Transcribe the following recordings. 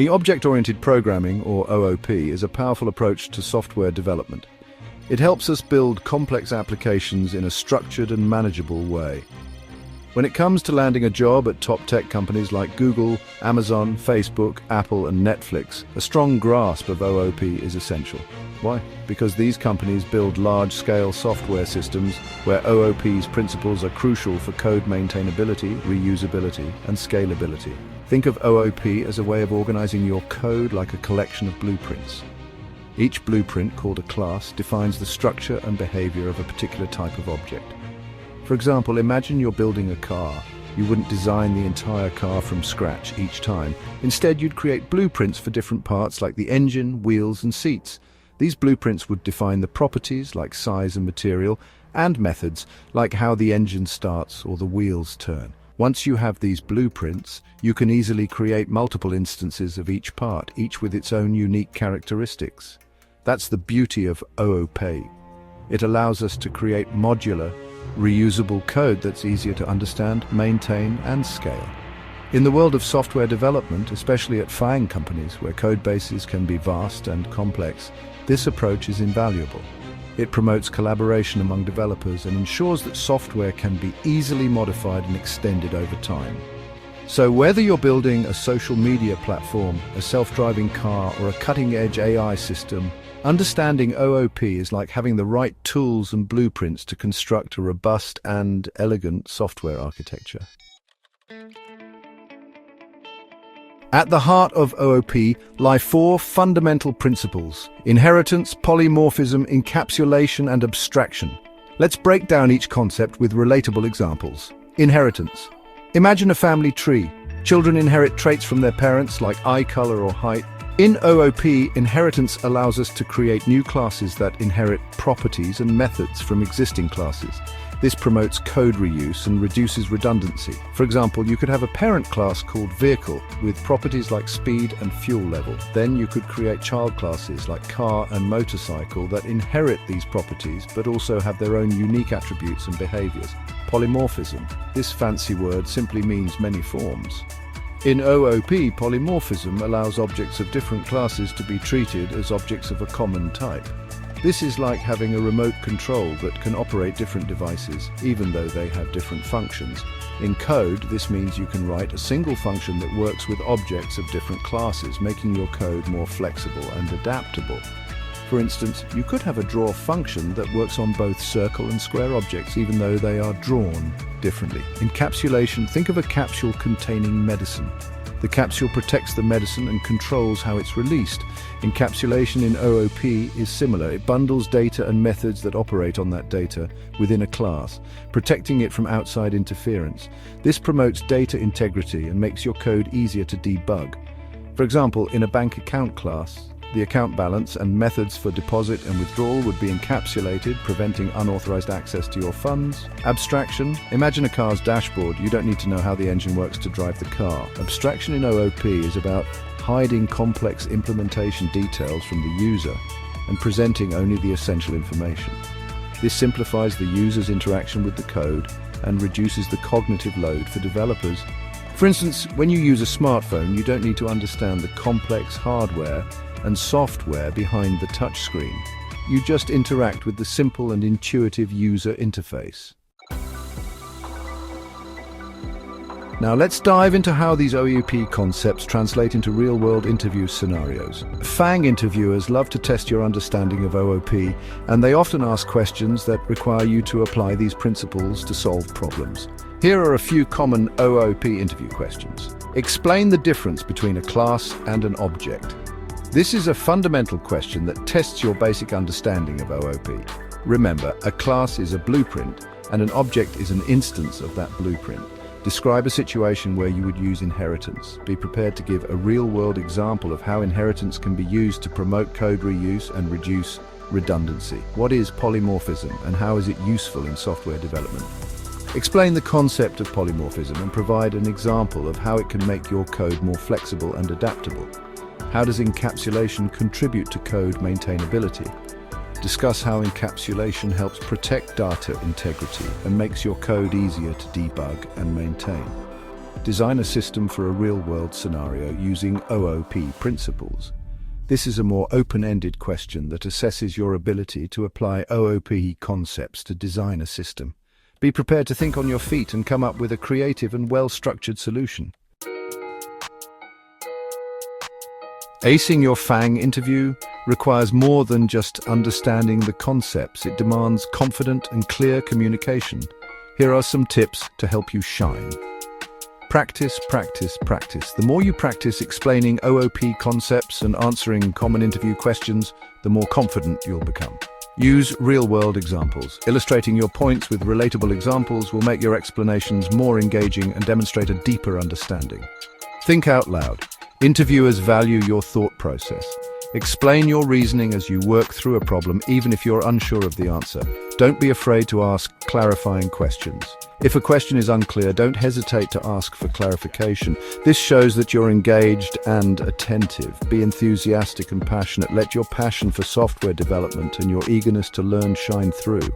Object-oriented programming, or OOP, is a powerful approach to software development. It helps us build complex applications in a structured and manageable way. When it comes to landing a job at top tech companies like Google, Amazon, Facebook, Apple, and Netflix, a strong grasp of OOP is essential. Why? Because these companies build large-scale software systems where OOP's principles are crucial for code maintainability, reusability, and scalability. Think of OOP as a way of organizing your code like a collection of blueprints. Each blueprint, called a class, defines the structure and behavior of a particular type of object. For example, imagine you're building a car. You wouldn't design the entire car from scratch each time. Instead, you'd create blueprints for different parts like the engine, wheels, and seats. These blueprints would define the properties like size and material, and methods like how the engine starts or the wheels turn. Once you have these blueprints, you can easily create multiple instances of each part, each with its own unique characteristics. That's the beauty of OOP. It allows us to create modular, reusable code that's easier to understand, maintain, and scale. In the world of software development, especially at FAANG companies where code bases can be vast and complex, this approach is invaluable. It promotes collaboration among developers and ensures that software can be easily modified and extended over time. So whether you're building a social media platform, a self-driving car, or a cutting-edge AI system, understanding OOP is like having the right tools and blueprints to construct a robust and elegant software architecture. At the heart of OOP lie four fundamental principles: inheritance, polymorphism, encapsulation, and abstraction. Let's break down each concept with relatable examples. Inheritance. Imagine a family tree. Children inherit traits from their parents like eye color or height. In OOP, inheritance allows us to create new classes that inherit properties and methods from existing classes. This promotes code reuse and reduces redundancy. For example, you could have a parent class called vehicle with properties like speed and fuel level. Then you could create child classes like car and motorcycle that inherit these properties but also have their own unique attributes and behaviors. Polymorphism. This fancy word simply means many forms. In OOP, polymorphism allows objects of different classes to be treated as objects of a common type. This is like having a remote control that can operate different devices, even though they have different functions. In code, this means you can write a single function that works with objects of different classes, making your code more flexible and adaptable. For instance, you could have a draw function that works on both circle and square objects, even though they are drawn differently. Encapsulation. Think of a capsule containing medicine. The capsule protects the medicine and controls how it's released. Encapsulation in OOP is similar. It bundles data and methods that operate on that data within a class, protecting it from outside interference. This promotes data integrity and makes your code easier to debug. For example, in a bank account class, the account balance and methods for deposit and withdrawal would be encapsulated, preventing unauthorized access to your funds. Abstraction. Imagine a car's dashboard. You don't need to know how the engine works to drive the car. Abstraction in OOP is about hiding complex implementation details from the user and presenting only the essential information. This simplifies the user's interaction with the code and reduces the cognitive load for developers. For instance, when you use a smartphone, you don't need to understand the complex hardware and software behind the touchscreen. You just interact with the simple and intuitive user interface. Now let's dive into how these OOP concepts translate into real-world interview scenarios. FAANG interviewers love to test your understanding of OOP, and they often ask questions that require you to apply these principles to solve problems. Here are a few common OOP interview questions. Explain the difference between a class and an object. This is a fundamental question that tests your basic understanding of OOP. Remember, a class is a blueprint, and an object is an instance of that blueprint. Describe a situation where you would use inheritance. Be prepared to give a real-world example of how inheritance can be used to promote code reuse and reduce redundancy. What is polymorphism, and how is it useful in software development? Explain the concept of polymorphism and provide an example of how it can make your code more flexible and adaptable. How does encapsulation contribute to code maintainability? Discuss how encapsulation helps protect data integrity and makes your code easier to debug and maintain. Design a system for a real-world scenario using OOP principles. This is a more open-ended question that assesses your ability to apply OOP concepts to design a system. Be prepared to think on your feet and come up with a creative and well-structured solution. Acing your FAANG interview requires more than just understanding the concepts. It demands confident and clear communication. Here are some tips to help you shine. Practice, practice, practice. The more you practice explaining OOP concepts and answering common interview questions, the more confident you'll become. Use real-world examples. Illustrating your points with relatable examples will make your explanations more engaging and demonstrate a deeper understanding. Think out loud. Interviewers value your thought process. Explain your reasoning as you work through a problem, even if you're unsure of the answer. Don't be afraid to ask clarifying questions. If a question is unclear, don't hesitate to ask for clarification. This shows that you're engaged and attentive. Be enthusiastic and passionate. Let your passion for software development and your eagerness to learn shine through.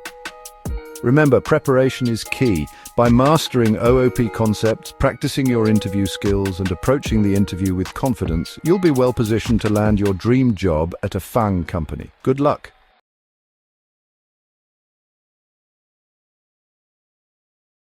Remember, preparation is key. By mastering OOP concepts, practicing your interview skills, and approaching the interview with confidence, you'll be well positioned to land your dream job at a FAANG company. Good luck!